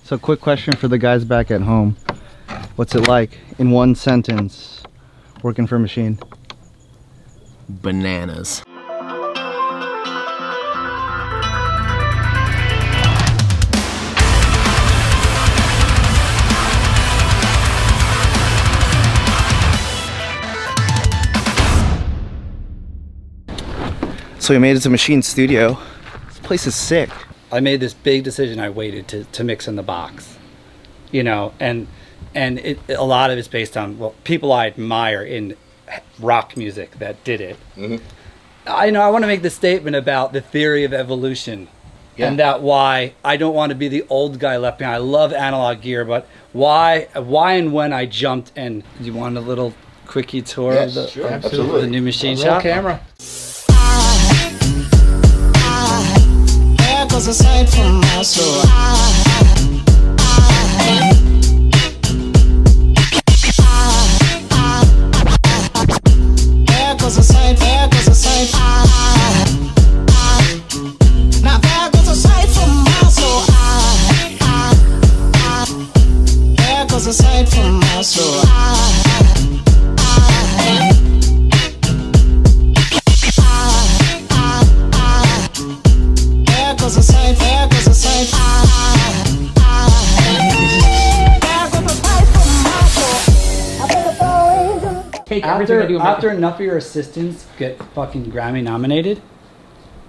So quick question for the guys back at home. What's it like, in one sentence, working for a machine? Bananas. So we made it to Machine Studio. This place is sick. I made this big decision. I waited to mix in the box, you know, and a lot of it's based on, well, people I admire in rock music that did it. Mm-hmm. I want to make the statement about the theory of evolution, and that why I don't want to be the old guy left behind. I love analog gear, but why and when I jumped. And do you want a little quickie tour of the new machine shop? Camera. Goes aside from my soul. There goes aside, there goes aside. Now there goes aside from my soul. There goes aside from my soul. After enough of your assistants get fucking Grammy nominated,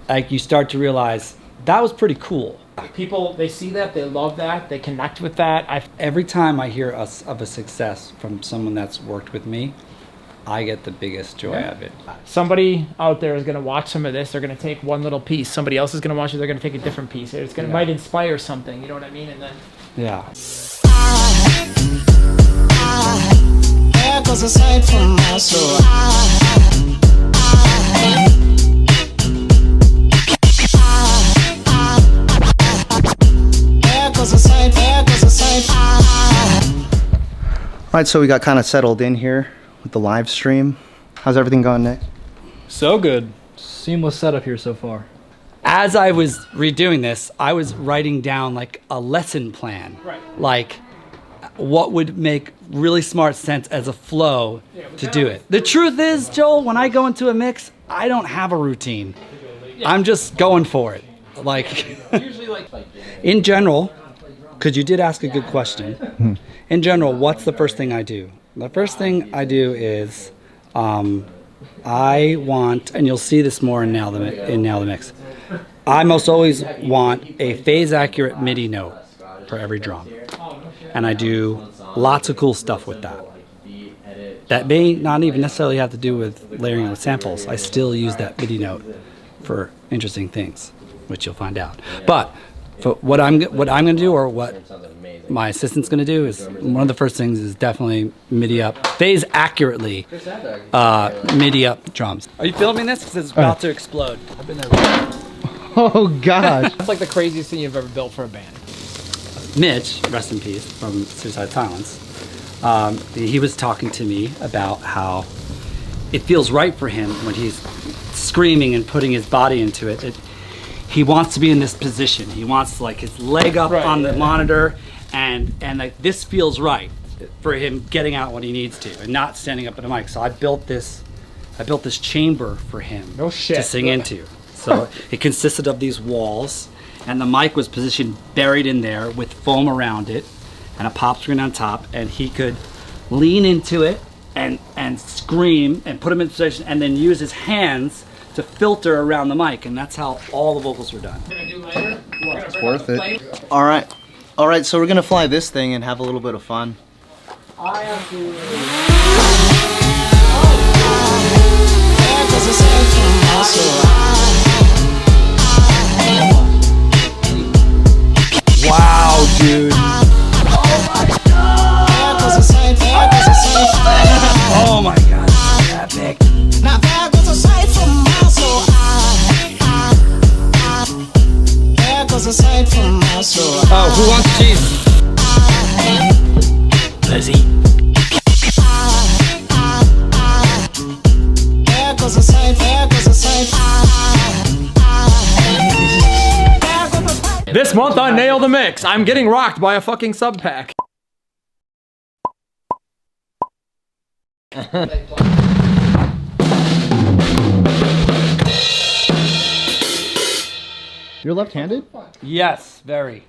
like, you start to realize that was pretty cool. People, they see that, they love that, they connect with that. Every time I hear of a success from someone that's worked with me, I get the biggest joy out of it. Somebody out there is going to watch some of this. They're going to take one little piece. Somebody else is going to watch it. They're going to take a different piece. It's going to might inspire something. You know what I mean? And then There goes aside from my soul. There goes aside, there goes aside. All right, so we got kind of settled in here with the live stream. How's everything going, Nick? So good. Seamless setup here so far. As I was redoing this, I was writing down like a lesson plan. Right. Like what would make really smart sense as a flow to do it. The truth is, Joel, when I go into a mix, I don't have a routine. I'm just going for it. Like, in general, because you did ask a good question. In general, what's the first thing I do? The first thing I do is I want, and you'll see this more in Now the Mix, I most always want a phase-accurate MIDI note for every drum. And I do lots of cool stuff with that. That may not even necessarily have to do with layering with samples. I still use that MIDI note for interesting things, which you'll find out. But for what I'm going to do, or what my assistant's going to do, is one of the first things is definitely MIDI up, phase accurately MIDI up drums. Are you filming this? Because it's about to explode. I've been there before. Oh gosh. That's like the craziest thing you've ever built for a band. Mitch, rest in peace, from Suicide Silence, he was talking to me about how it feels right for him when he's screaming and putting his body into it. He wants to be in this position. He wants like his leg up on the monitor, and like this feels right for him getting out when he needs to and not standing up at a mic. So I built this chamber for him to sing into. So it consisted of these walls, and the mic was positioned buried in there with foam around it and a pop screen on top, and he could lean into it and scream and put him in position and then use his hands to filter around the mic, and that's how all the vocals were done. It's worth it. All right, so we're gonna fly this thing and have a little bit of fun. I have to... Wow, dude. Oh my god, that's epic. Now there goes a sight from my soul. There goes a sight from my soul. Oh, who wants cheese? Lizzie. There goes a sight, there goes a sight. This month on Nail the Mix, I'm getting rocked by a fucking sub pack. You're left-handed? Yes, very.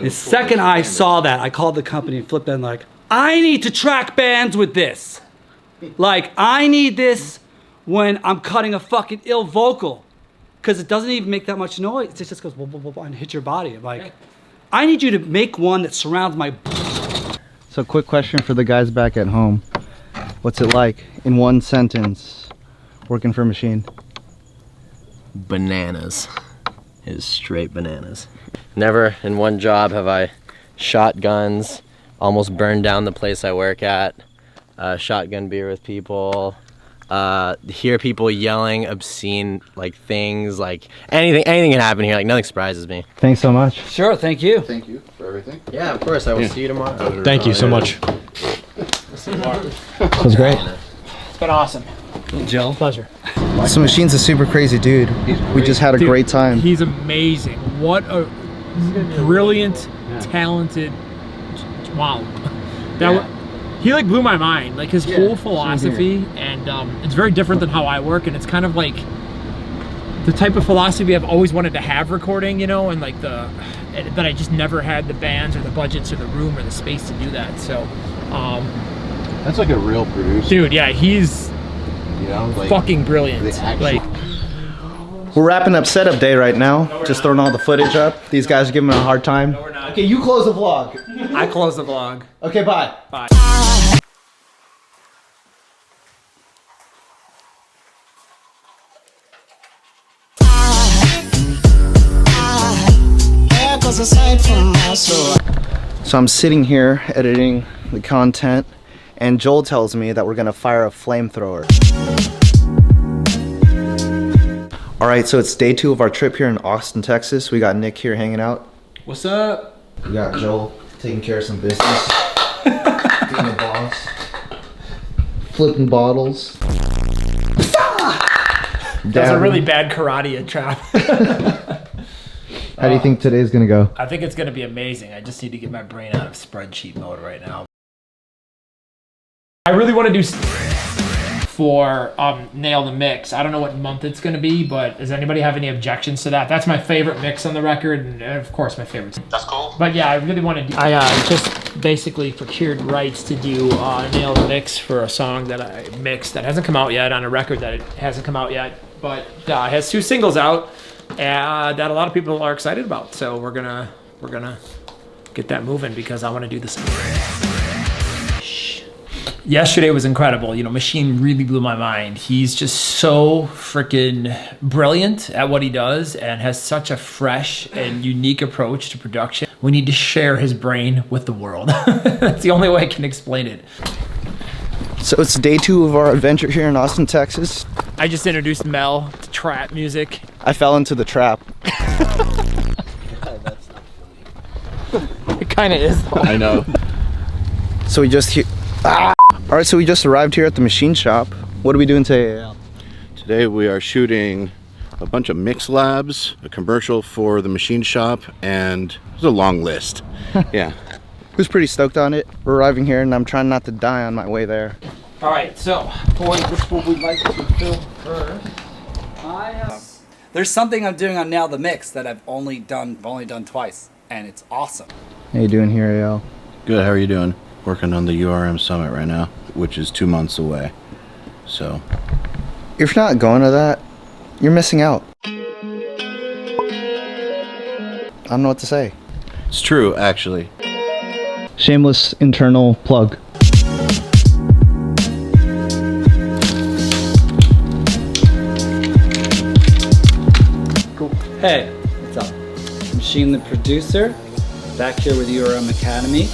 The second I saw that, I called the company and flipped them like, I need to track bands with this. Like, I need this when I'm cutting a fucking ill vocal. Because it doesn't even make that much noise. It just goes blah, blah, blah, blah, and hits your body. I'm like, I need you to make one that surrounds my... So quick question for the guys back at home. What's it like, in one sentence, working for a machine? Bananas. It is straight bananas. Never in one job have I shot guns, almost burned down the place I work at, shotgun beer with people, hear people yelling obscene like things, like anything can happen here. Like nothing surprises me. Thanks so much. Sure, thank you. Thank you for everything. Yeah, of course. I will see you tomorrow. Thank you so much. That was great. It's been awesome. Jill. Pleasure. So Machine's a super crazy dude. We just had a great time. He's amazing. What a brilliant, talented. Wow. He like blew my mind. Like his whole philosophy, and it's very different than how I work. And it's kind of like the type of philosophy I've always wanted to have recording, you know, and like but I just never had the bands or the budgets or the room or the space to do that. So, That's like a real producer. dude, yeah, he's You know, like, fucking brilliant. the actual- Like. We're wrapping up setup day right now. Just throwing all the footage up. These guys are giving me a hard time. No, we're not. Okay, you close the vlog. I close the vlog. Okay, bye. Bye. There goes a sight from my soul. So I'm sitting here editing the content, and Joel tells me that we're gonna fire a flamethrower. All right, so it's day 2 of our trip here in Austin, Texas. We got Nick here hanging out. What's up? We got Joel taking care of some business. Being a boss. Flipping bottles. That's a really bad karate trap. How do you think today's gonna go? I think it's going to be amazing. I just need to get my brain out of spreadsheet mode right now. I really want to do for Nail the Mix. I don't know what month it's going to be, but does anybody have any objections to that? That's my favorite mix on the record, and of course my favorite. That's cool. But yeah, I really want to do. I just basically procured rights to do Nail the Mix for a song that I mixed that hasn't come out yet, on a record that it hasn't come out yet, but has 2 singles out that a lot of people are excited about. So we're gonna get that moving because I want to do this. Yesterday was incredible. You know, Machine really blew my mind. He's just so freaking brilliant at what he does and has such a fresh and unique approach to production. We need to share his brain with the world. That's the only way I can explain it. So it's day 2 of our adventure here in Austin, Texas. I just introduced Mel to trap music. I fell into the trap. It kind of is. I know. So we just All right, so we just arrived here at the machine shop. What are we doing today, Al? Today we are shooting a bunch of mix labs, a commercial for the machine shop, and it's a long list. Yeah. Who's pretty stoked on it? We're arriving here and I'm trying not to die on my way there. All right, so boy, this is what we'd like to film first. There's something I'm doing on Nail the Mix that I've only done twice, and it's awesome. How you doing here, Al? Good, how are you doing? Working on the URM Summit right now, which is 2 months away. So, If you're not going to that, you're missing out. I don't know what to say. it's true, actually. Shameless internal plug. Hey, what's up? Machine the producer, back here with URM Academy.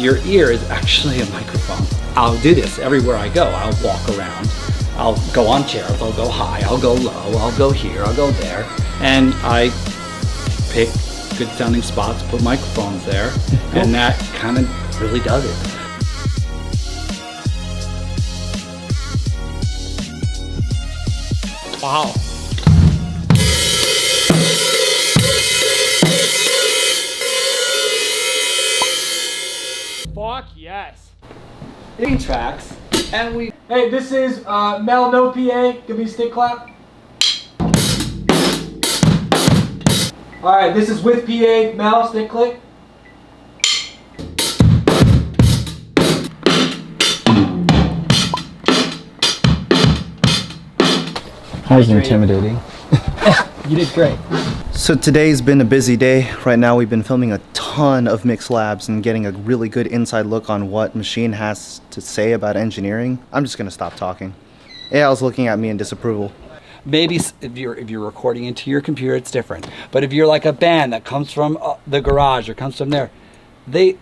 Your ear is actually a microphone. I'll do this everywhere I go. I'll walk around. I'll go on chairs. I'll go high. I'll go low. I'll go here. I'll go there. And I pick good sounding spots, put microphones there, and that kind of really does it. Wow. Fuck yes. Tracks, and we. Hey, this is Mel, no PA. Give me a stick clap. All right, this is with PA. Mel, stick click. That was intimidating. You did great. So today's been a busy day. Right now we've been filming a ton of mix labs and getting a really good inside look on what Machine has to say about engineering. I'm just gonna stop talking. Eyal's looking at me in disapproval. Maybe if you're recording into your computer, it's different. But if you're like a band that comes from the garage or comes from there, it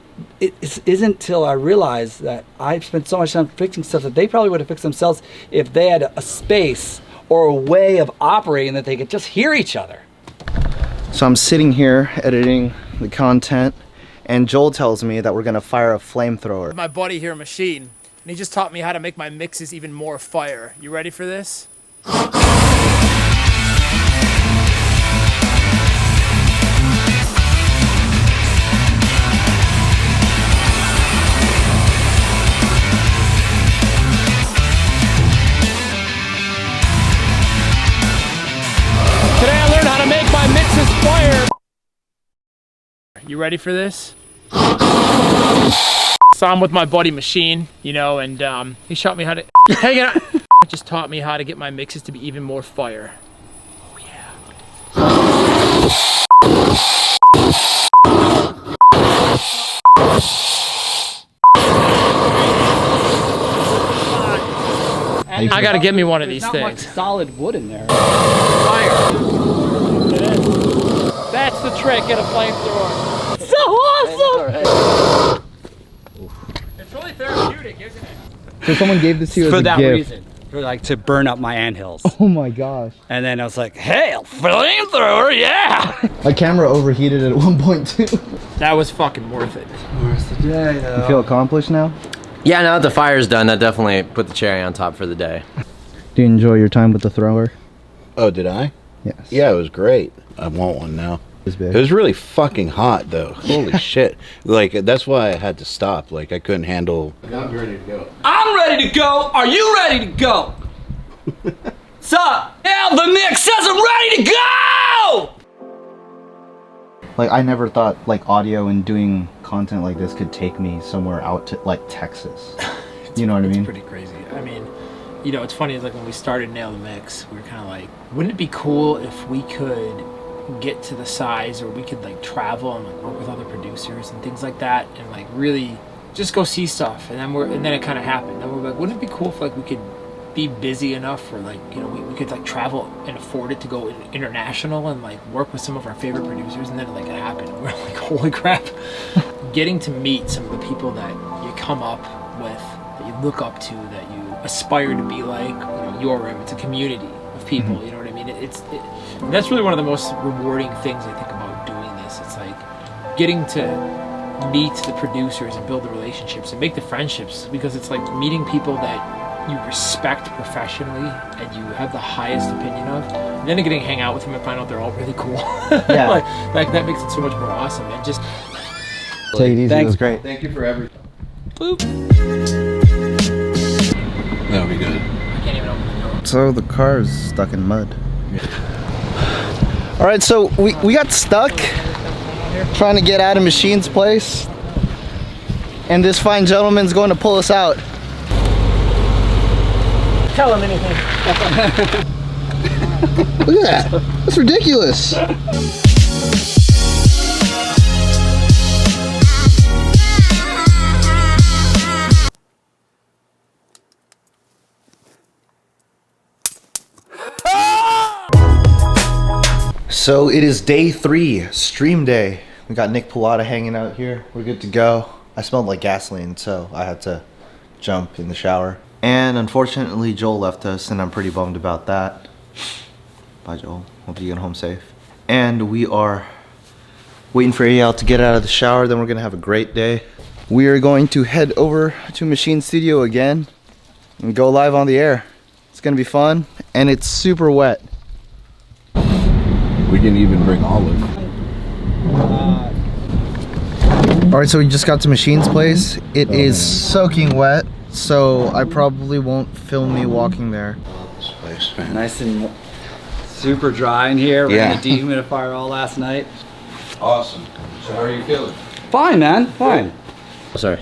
isn't till I realized that I've spent so much time fixing stuff that they probably would have fixed themselves if they had a space or a way of operating that they could just hear each other. So I'm sitting here editing the content, and Joel tells me that we're gonna fire a flamethrower. My buddy here, Machine, and he just taught me how to make my mixes even more fire. You ready for this? Today I learned how to make my mixes fire. You ready for this? So I'm with my buddy Machine, you know, and he taught me how to hang on. Just taught me how to get my mixes to be even more fire. Oh yeah. I gotta get me one of these There's not much things. solid wood in there. Fire. It is. That's the trick in a flamethrower. So awesome! It's really therapeutic, isn't it? So someone gave this to you as For a that gift. reason. For like to burn up my anthills. Oh my gosh. And then I was like, hey, a flamethrower, yeah! My camera overheated at one point too. That was fucking worth it. Where's the day though? You feel accomplished now? Yeah, now that the fire's done, that definitely put the cherry on top for the day. Do you enjoy your time with the thrower? Oh, did I? Yes. Yeah, it was great. I want one now. It's big. It was really fucking hot though. Holy shit. Like, that's why I had to stop. Like, I couldn't handle. I'm ready to go. I'm ready to go! Are you ready to go? Sup? Yeah, the mix says I'm ready to go! Like, I never thought like audio and doing content like this could take me somewhere out to like Texas. You know what I mean? It's pretty crazy. I mean, you know, it's funny, like when we started Nail the Mix, we were kind of like, wouldn't it be cool if we could get to the size, or we could like travel and like work with other producers and things like that, and like really just go see stuff. And then it kind of happened. And we're like, wouldn't it be cool if like we could be busy enough for like, you know, we could like travel and afford it to go international and like work with some of our favorite producers. And then like it happened. We're like, holy crap. Getting to meet some of the people that you come up with, that you look up to, that you aspire to be like, you know, your room, it's a community of people, you know what I mean? And that's really one of the most rewarding things I think about doing this. It's like getting to meet the producers and build the relationships and make the friendships, because it's like meeting people that you respect professionally and you have the highest opinion of, and then getting to hang out with them and find out they're all really cool. Yeah. like that makes it so much more awesome. And just Take it easy. Thanks. It was great. Thank you for everything. boop. That'll be good. I can't even open the door. So the car is stuck in mud. All right, so we got stuck trying to get out of Machine's place, and this fine gentleman's going to pull us out. Tell him anything. Look at that. That's ridiculous. So it is day 3, stream day. We got Nick Pilata hanging out here. We're good to go. I smelled like gasoline, so I had to jump in the shower. And unfortunately, Joel left us, and I'm pretty bummed about that. Bye, Joel. Hope you get home safe. And we are waiting for Eyal to get out of the shower, then we're gonna have a great day. We are going to head over to Machine Studio again and go live on the air. It's It's gonna be fun, and it's super wet. We can even bring Olive. All right, so we just got to Machine's place. It is soaking wet, so I probably won't film me walking there. This place, man. Nice and super dry in here. We had a dehumidifier all last night. Awesome. So how are you feeling? Fine, man. Fine. Sorry.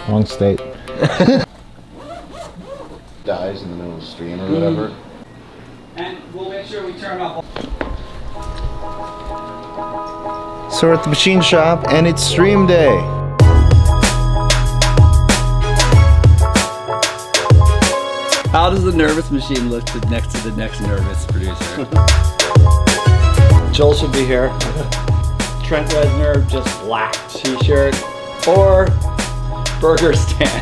Wrong state. Dies in the middle of the stream or whatever. And we'll make sure we turn off. So we're at the machine shop, and it's stream day. How does the nervous machine look next to the next nervous producer? Joel should be here. Trent Reznor, just black t-shirt, or burger stand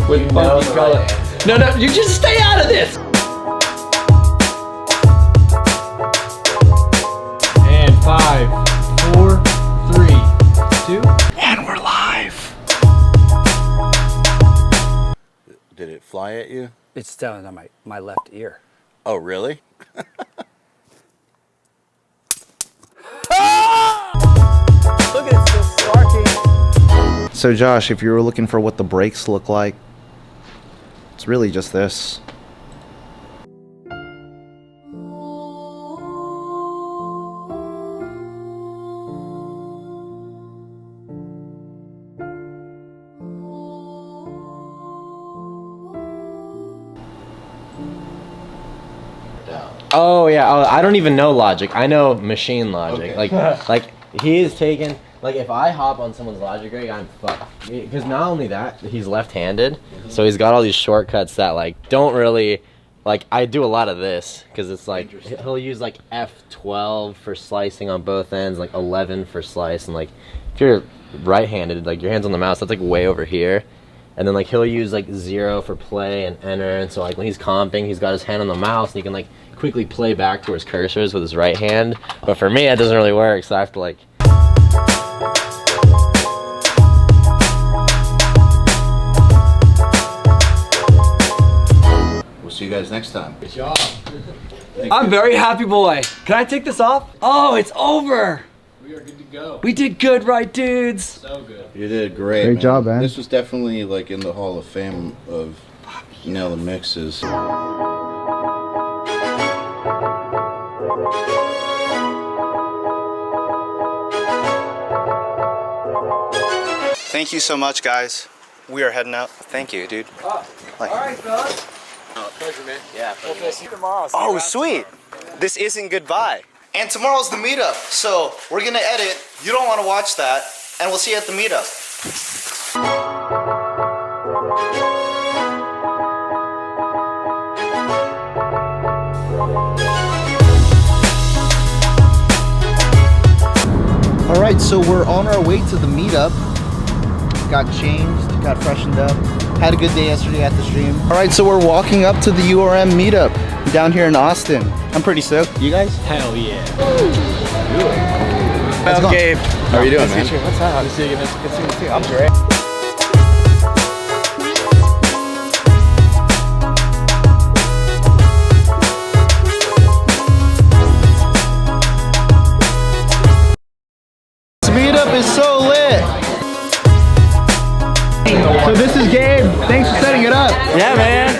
with funky color. No, you just stay out of this. And 5, 4, 3, 2. And we're live. Did it fly at you? It's down on my left ear. Oh, really? Look at it, still sparking. So Josh, if you were looking for what the brakes look like, it's really just this. Oh yeah, I don't even know logic. I know machine logic. Okay. Like he is taking, like if I hop on someone's logic rig, I'm fucked. Because not only that, he's left-handed, so he's got all these shortcuts that like don't really, like I do a lot of this because it's like he'll use like F12 for slicing on both ends, like 11 for slice, and like if you're right-handed, like your hands on the mouse, that's like way over here. And then like he'll use like 0 for play and enter, and so like when he's comping, he's got his hand on the mouse and he can like quickly play back to where his cursor is with his right hand. But for me, it doesn't really work, so I have to like. We'll see you guys next time. Good job. I'm very happy boy. Can I take this off? Oh, it's over. We are good to go. We did good, right, dudes? So good. You did great. Great job, man. This was definitely like in the Hall of Fame of Nail the Mixes. Thank you so much, guys. We are heading out. Thank you, dude. All right, fellas. Pleasure, man. Yeah. We'll see you tomorrow. Oh, sweet. This isn't goodbye. And tomorrow's the meetup, so we're gonna edit. You don't want to watch that, and we'll see you at the meetup. All right, so we're on our way to the meetup. Got changed, got freshened up. Had a good day yesterday at the stream. All right, so we're walking up to the URM meetup down here in Austin. I'm pretty stoked. You guys? Hell yeah. How's it going? Gabe. How are you doing, man? What's up? Good to see you. Good to see you. I'm great. This meetup is so lit. So this is Gabe. Thanks for setting it up. Yeah, man.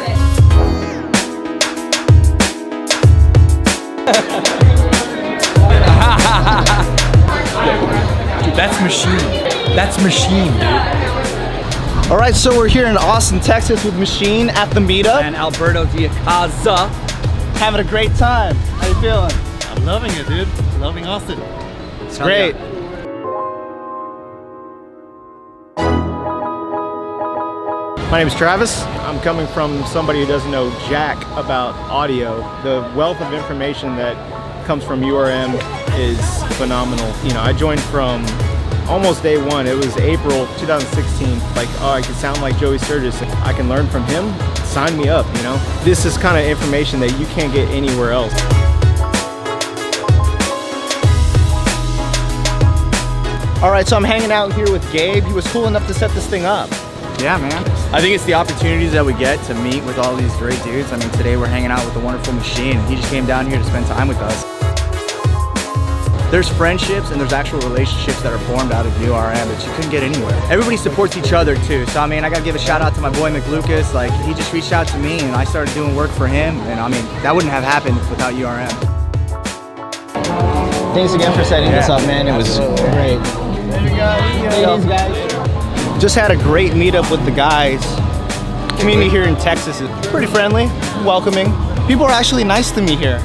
That's machine. That's machine, dude. All right, so we're here in Austin, Texas with Machine at the meetup. And Alberto Diacaza. Having a great time. How you feeling? I'm loving it, dude. Loving Austin. It's great. My name is Travis. I'm coming from somebody who doesn't know jack about audio. The wealth of information that comes from URM is phenomenal. You know, I joined from almost day one. It was April 2016. Like, oh, I can sound like Joey Sturgis. I can learn from him. Sign me up, you know? This is kind of information that you can't get anywhere else. All right, so I'm hanging out here with Gabe. He was cool enough to set this thing up. Yeah, man. I think it's the opportunities that we get to meet with all these great dudes. I mean, today we're hanging out with the wonderful Machine, and he just came down here to spend time with us. There's friendships and there's actual relationships that are formed out of URM that you couldn't get anywhere. Everybody supports each other too. So I mean, I gotta give a shout out to my boy McLucas. Like, he just reached out to me and I started doing work for him. And I mean, that wouldn't have happened without URM. Thanks again for setting this up, man. It was great. There you go. Thanks, guys. Just had a great meetup with the guys. Community here in Texas is pretty friendly, welcoming. People are actually nice to me here.